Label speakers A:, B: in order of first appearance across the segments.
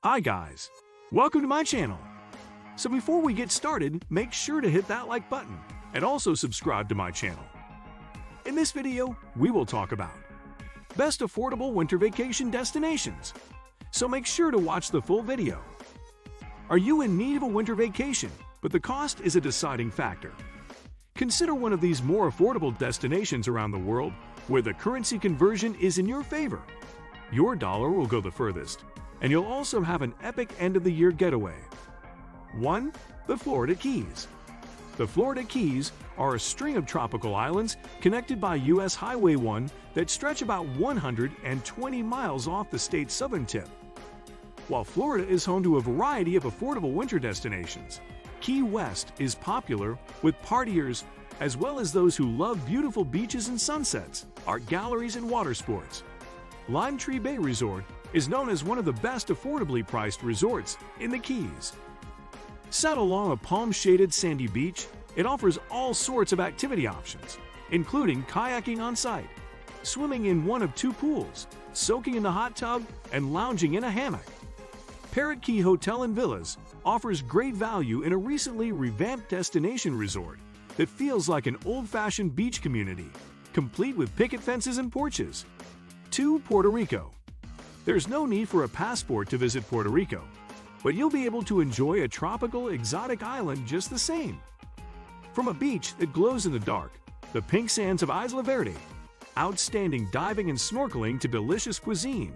A: Hi guys, welcome to my channel. So before we get started, make sure to hit that like button and also subscribe to my channel. In this video, we will talk about best affordable winter vacation destinations. So make sure to watch the full video. Are you in need of a winter vacation, but the cost is a deciding factor? Consider one of these more affordable destinations around the world where the currency conversion is in your favor. Your dollar will go the furthest, and you'll also have an epic end-of-the-year getaway. 1. The Florida Keys. The Florida Keys are a string of tropical islands connected by US Highway 1 that stretch about 120 miles off the state's southern tip. While Florida is home to a variety of affordable winter destinations, Key West is popular with partiers as well as those who love beautiful beaches and sunsets, art galleries, and water sports. Lime Tree Bay Resort is known as one of the best affordably priced resorts in the Keys. Set along a palm-shaded sandy beach, it offers all sorts of activity options, including kayaking on site, swimming in one of two pools, soaking in the hot tub, and lounging in a hammock. Parrot Key Hotel and Villas offers great value in a recently revamped destination resort that feels like an old-fashioned beach community, complete with picket fences and porches. 2. Puerto Rico. There's no need for a passport to visit Puerto Rico, but you'll be able to enjoy a tropical, exotic island just the same. From a beach that glows in the dark, the pink sands of Isla Verde, outstanding diving and snorkeling to delicious cuisine,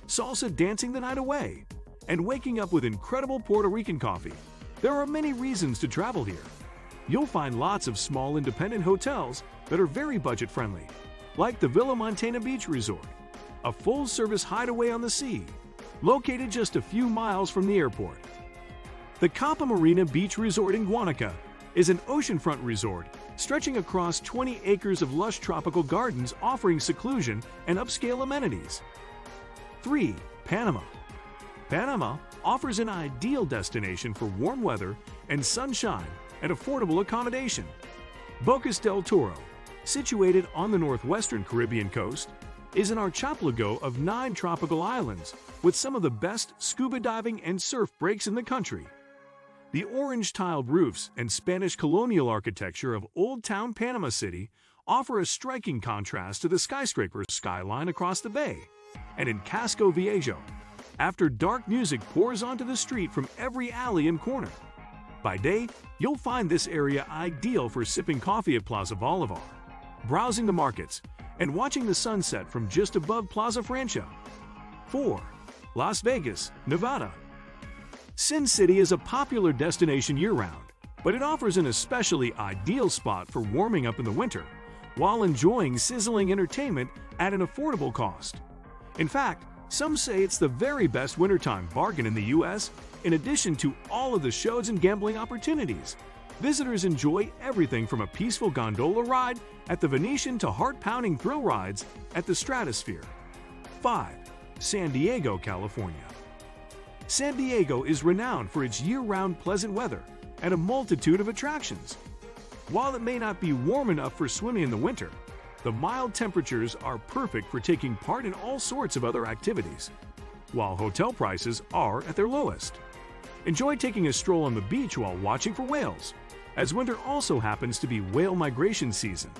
A: salsa dancing the night away, and waking up with incredible Puerto Rican coffee, there are many reasons to travel here. You'll find lots of small independent hotels that are very budget-friendly, like the Villa Montana Beach Resort, a full-service hideaway on the sea, located just a few miles from the airport. The Capa Marina Beach Resort in Guanica is an oceanfront resort stretching across 20 acres of lush tropical gardens offering seclusion and upscale amenities. 3. Panama. Panama offers an ideal destination for warm weather and sunshine and affordable accommodation. Bocas del Toro, situated on the northwestern Caribbean coast, is an archipelago of 9 tropical islands with some of the best scuba diving and surf breaks in the country. The orange-tiled roofs and Spanish colonial architecture of Old Town Panama City offer a striking contrast to the skyscraper skyline across the bay. And in Casco Viejo, after dark music pours onto the street from every alley and corner. By day, you'll find this area ideal for sipping coffee at Plaza Bolivar, browsing the markets, and watching the sunset from just above Plaza Francia. 4. Las Vegas, Nevada. Sin City is a popular destination year-round, but it offers an especially ideal spot for warming up in the winter, while enjoying sizzling entertainment at an affordable cost. In fact, some say it's the very best wintertime bargain in the U.S. In addition to all of the shows and gambling opportunities, visitors enjoy everything from a peaceful gondola ride at the Venetian to heart-pounding thrill rides at the Stratosphere. 5. San Diego, California. San Diego is renowned for its year-round pleasant weather and a multitude of attractions. While it may not be warm enough for swimming in the winter, the mild temperatures are perfect for taking part in all sorts of other activities, while hotel prices are at their lowest. Enjoy taking a stroll on the beach while watching for whales, as winter also happens to be whale migration season.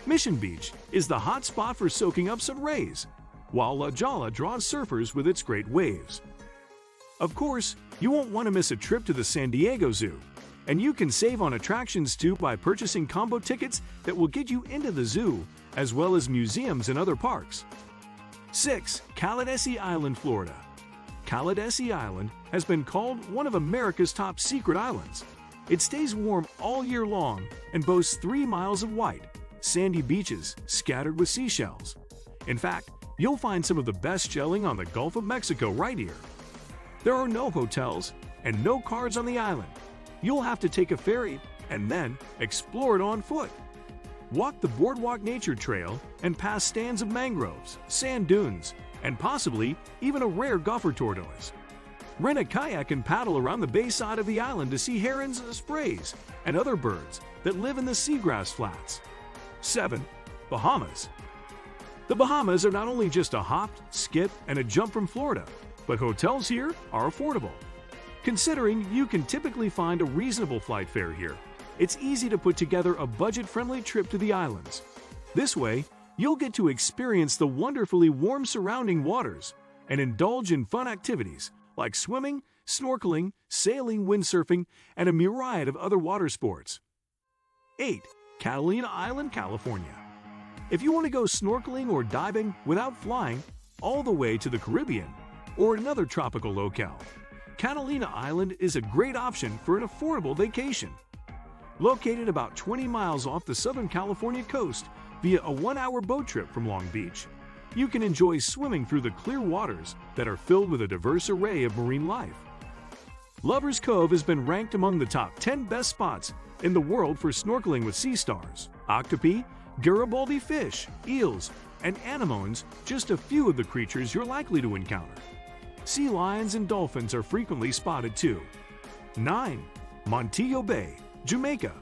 A: Mission Beach is the hot spot for soaking up some rays, while La Jolla draws surfers with its great waves. Of course, you won't want to miss a trip to the San Diego Zoo, and you can save on attractions too by purchasing combo tickets that will get you into the zoo, as well as museums and other parks. 6. Kaladeshi Island, Florida. Kaladeshi Island has been called one of America's top secret islands. It stays warm all year long and boasts 3 miles of white, sandy beaches scattered with seashells. In fact, you'll find some of the best shelling on the Gulf of Mexico right here. There are no hotels and no cars on the island. You'll have to take a ferry and then explore it on foot. Walk the Boardwalk Nature Trail and pass stands of mangroves, sand dunes, and possibly even a rare gopher tortoise. Rent a kayak and paddle around the bay side of the island to see herons, sprays, and other birds that live in the seagrass flats. 7. Bahamas. The Bahamas are not only just a hop, skip, and a jump from Florida, but hotels here are affordable. Considering you can typically find a reasonable flight fare here, it's easy to put together a budget-friendly trip to the islands. This way, you'll get to experience the wonderfully warm surrounding waters and indulge in fun activities like swimming, snorkeling, sailing, windsurfing, and a myriad of other water sports. 8. Catalina Island, California. If you want to go snorkeling or diving without flying all the way to the Caribbean or another tropical locale, Catalina Island is a great option for an affordable vacation. Located about 20 miles off the Southern California coast via a 1-hour boat trip from Long Beach, you can enjoy swimming through the clear waters that are filled with a diverse array of marine life. Lover's Cove has been ranked among the top 10 best spots in the world for snorkeling with sea stars, octopi, Garibaldi fish, eels, and anemones, just a few of the creatures you're likely to encounter. Sea lions and dolphins are frequently spotted too. 9. Montego Bay, Jamaica.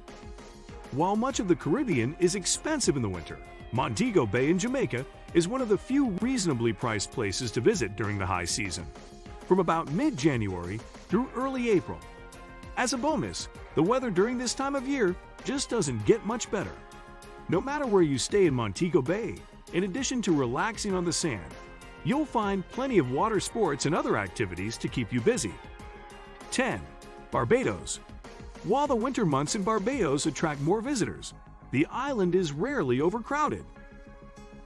A: While much of the Caribbean is expensive in the winter, Montego Bay in Jamaica is one of the few reasonably priced places to visit during the high season, from about mid-January through early April. As a bonus, the weather during this time of year just doesn't get much better. No matter where you stay in Montego Bay, in addition to relaxing on the sand, you'll find plenty of water sports and other activities to keep you busy. 10. Barbados. While the winter months in Barbados attract more visitors, the island is rarely overcrowded.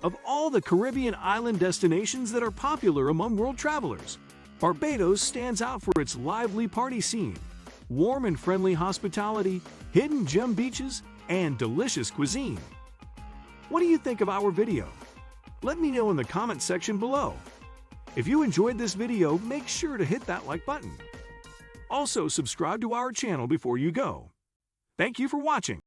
A: Of all the Caribbean island destinations that are popular among world travelers, Barbados stands out for its lively party scene, warm and friendly hospitality, hidden gem beaches, and delicious cuisine. What do you think of our video? Let me know in the comment section below. If you enjoyed this video, make sure to hit that like button. Also, subscribe to our channel before you go. Thank you for watching.